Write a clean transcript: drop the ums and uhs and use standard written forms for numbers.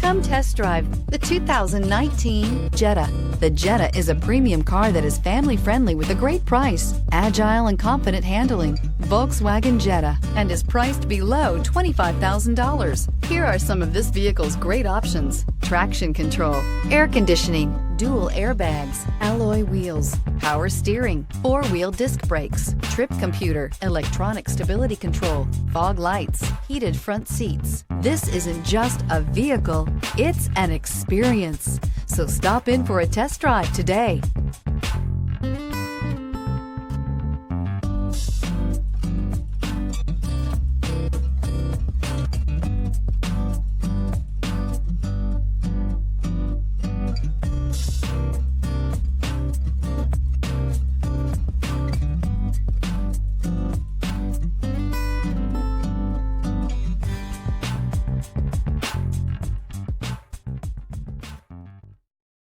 Come test drive the 2019 Jetta. The Jetta is a premium car that is family-friendly with a great price, agile and confident handling. Volkswagen Jetta, and is priced below $25,000. Here are some of this vehicle's great options: traction control, air conditioning, dual airbags, alloy wheels, power steering, four-wheel disc brakes, trip computer, electronic stability control, fog lights, heated front seats. This isn't just a vehicle, it's an experience. So stop in for a test drive today.